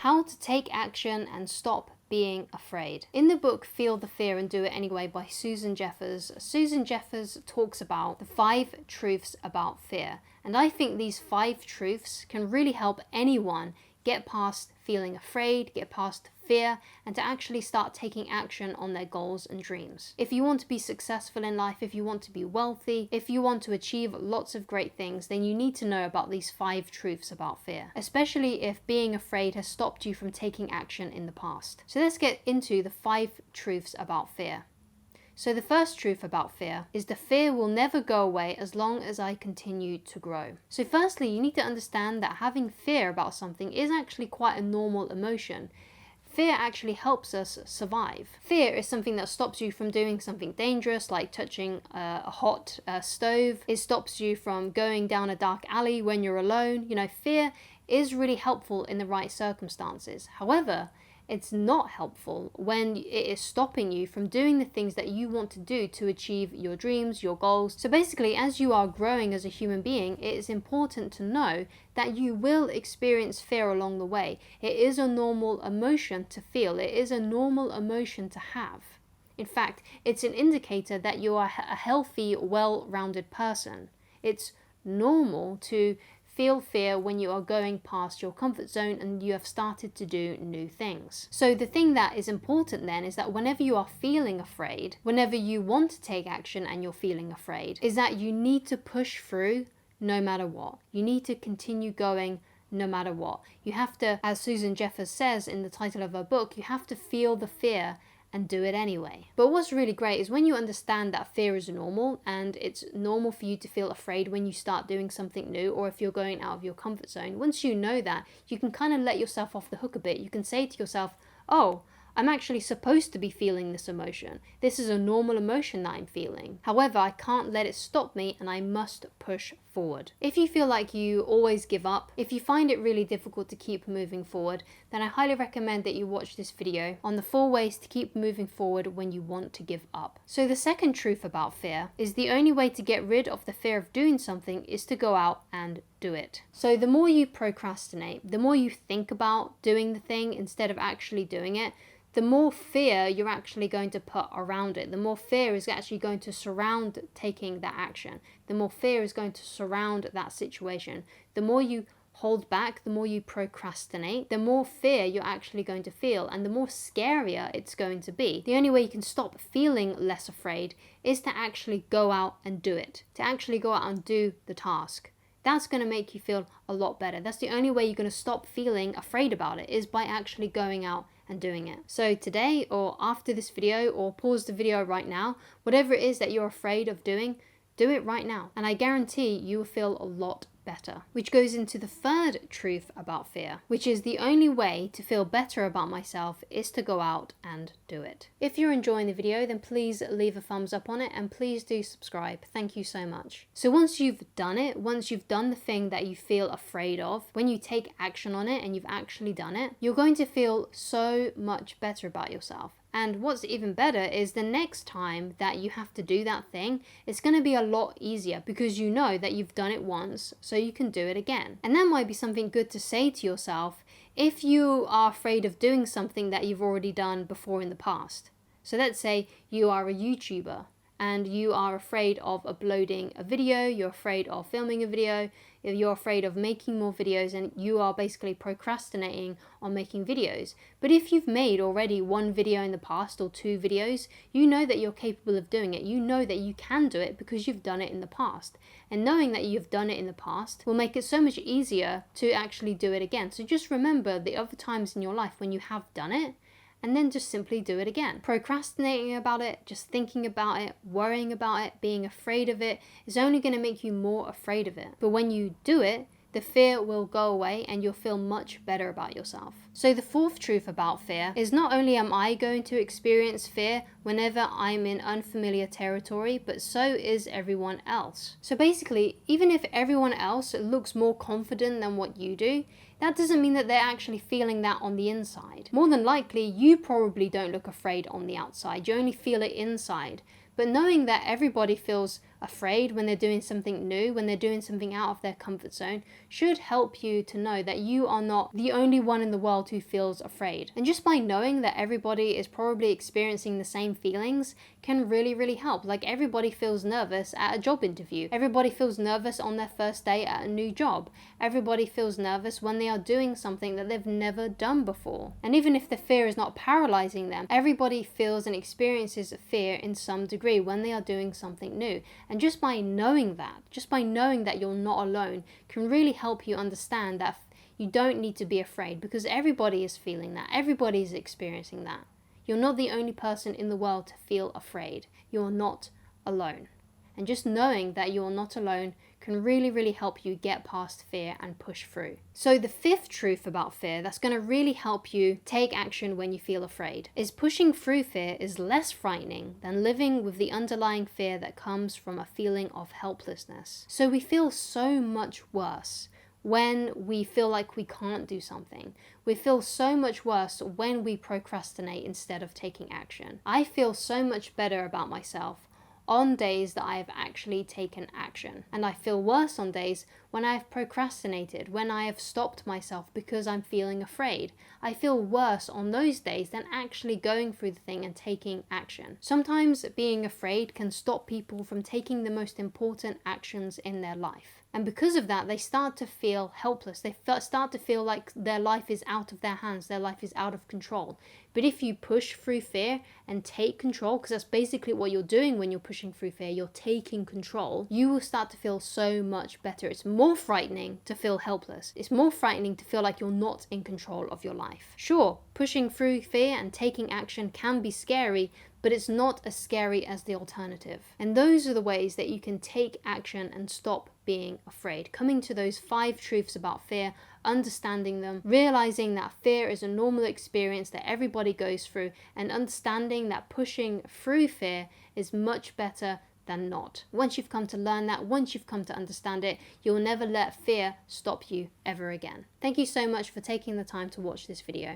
How to take action and stop being afraid. In the book Feel the Fear and Do It Anyway by Susan Jeffers talks about the 5 truths about fear. And I think these 5 truths can really help anyone get past feeling afraid, get past fear, and to actually start taking action on their goals and dreams. If you want to be successful in life, if you want to be wealthy, if you want to achieve lots of great things, then you need to know about these 5 truths about fear, especially if being afraid has stopped you from taking action in the past. So let's get into the 5 truths about fear. So the first truth about fear is the fear will never go away as long as I continue to grow. So firstly, you need to understand that having fear about something is actually quite a normal emotion. Fear actually helps us survive. Fear is something that stops you from doing something dangerous, like touching a hot stove. It stops you from going down a dark alley when you're alone. You know, fear is really helpful in the right circumstances. However, it's not helpful when it is stopping you from doing the things that you want to do to achieve your dreams, your goals. So basically, as you are growing as a human being, it is important to know that you will experience fear along the way. It is a normal emotion to feel. It is a normal emotion to have. In fact, it's an indicator that you are a healthy, well-rounded person. It's normal to feel fear when you are going past your comfort zone and you have started to do new things. So the thing that is important then is that whenever you are feeling afraid, whenever you want to take action and you're feeling afraid, is that you need to push through no matter what. You need to continue going no matter what. You have to, as Susan Jeffers says in the title of her book, you have to feel the fear and do it anyway. But what's really great is when you understand that fear is normal, and it's normal for you to feel afraid when you start doing something new, or if you're going out of your comfort zone. Once you know that, you can kind of let yourself off the hook a bit. You can say to yourself, oh, I'm actually supposed to be feeling this emotion. This is a normal emotion that I'm feeling. However, I can't let it stop me and I must push forward. If you feel like you always give up, if you find it really difficult to keep moving forward, then I highly recommend that you watch this video on the 4 ways to keep moving forward when you want to give up. So the second truth about fear is the only way to get rid of the fear of doing something is to go out and do it. So the more you procrastinate, the more you think about doing the thing instead of actually doing it, the more fear you're actually going to put around it. The more fear is actually going to surround taking that action. The more fear is going to surround that situation. The more you hold back, the more you procrastinate, the more fear you're actually going to feel, and the more scarier it's going to be. The only way you can stop feeling less afraid is to actually go out and do it. To actually go out and do the task. That's going to make you feel a lot better. That's the only way you're going to stop feeling afraid about it, is by actually going out and doing it. So today, or after this video, or pause the video right now, whatever it is that you're afraid of doing, do it right now. And I guarantee you will feel a lot better. Which goes into the third truth about fear, which is the only way to feel better about myself is to go out and do it. If you're enjoying the video, then please leave a thumbs up on it, and please do subscribe. Thank you so much. So once you've done it, once you've done the thing that you feel afraid of, when you take action on it and you've actually done it, you're going to feel so much better about yourself. And what's even better is the next time that you have to do that thing, it's going to be a lot easier because you know that you've done it once, so you can do it again. And that might be something good to say to yourself if you are afraid of doing something that you've already done before in the past. So let's say you are a YouTuber and you are afraid of uploading a video, you're afraid of filming a video, you're afraid of making more videos, and you are basically procrastinating on making videos. But if you've made already 1 video in the past or 2 videos, you know that you're capable of doing it. You know that you can do it because you've done it in the past. And knowing that you've done it in the past will make it so much easier to actually do it again. So just remember the other times in your life when you have done it, and then just simply do it again. Procrastinating about it, just thinking about it, worrying about it, being afraid of it, is only going to make you more afraid of it. But when you do it, the fear will go away and you'll feel much better about yourself. So the fourth truth about fear is not only am I going to experience fear whenever I'm in unfamiliar territory, but so is everyone else. So basically, even if everyone else looks more confident than what you do, that doesn't mean that they're actually feeling that on the inside. More than likely, you probably don't look afraid on the outside. You only feel it inside. But knowing that everybody feels afraid when they're doing something new, when they're doing something out of their comfort zone, should help you to know that you are not the only one in the world who feels afraid. And just by knowing that everybody is probably experiencing the same feelings can really, really help. Like, everybody feels nervous at a job interview. Everybody feels nervous on their first day at a new job. Everybody feels nervous when they are doing something that they've never done before. And even if the fear is not paralyzing them, everybody feels and experiences fear in some degree when they are doing something new. And just by knowing that you're not alone, can really help you understand that you don't need to be afraid, because everybody is feeling that. Everybody is experiencing that. You're not the only person in the world to feel afraid. You're not alone. And just knowing that you're not alone can really, really help you get past fear and push through. So the fifth truth about fear that's going to really help you take action when you feel afraid is pushing through fear is less frightening than living with the underlying fear that comes from a feeling of helplessness. So we feel so much worse when we feel like we can't do something. We feel so much worse when we procrastinate instead of taking action. I feel so much better about myself on days that I have actually taken action. And I feel worse on days when I have procrastinated, when I have stopped myself because I'm feeling afraid. I feel worse on those days than actually going through the thing and taking action. Sometimes being afraid can stop people from taking the most important actions in their life. And because of that, they start to feel helpless. They start to feel like their life is out of their hands, their life is out of control. But if you push through fear and take control, because that's basically what you're doing when you're pushing through fear, you're taking control, you will start to feel so much better. It's more frightening to feel helpless. It's more frightening to feel like you're not in control of your life. Sure, pushing through fear and taking action can be scary, but it's not as scary as the alternative. And those are the ways that you can take action and stop being afraid. Coming to those 5 truths about fear, understanding them, realizing that fear is a normal experience that everybody goes through, and understanding that pushing through fear is much better than not. Once you've come to learn that, once you've come to understand it, you'll never let fear stop you ever again. Thank you so much for taking the time to watch this video.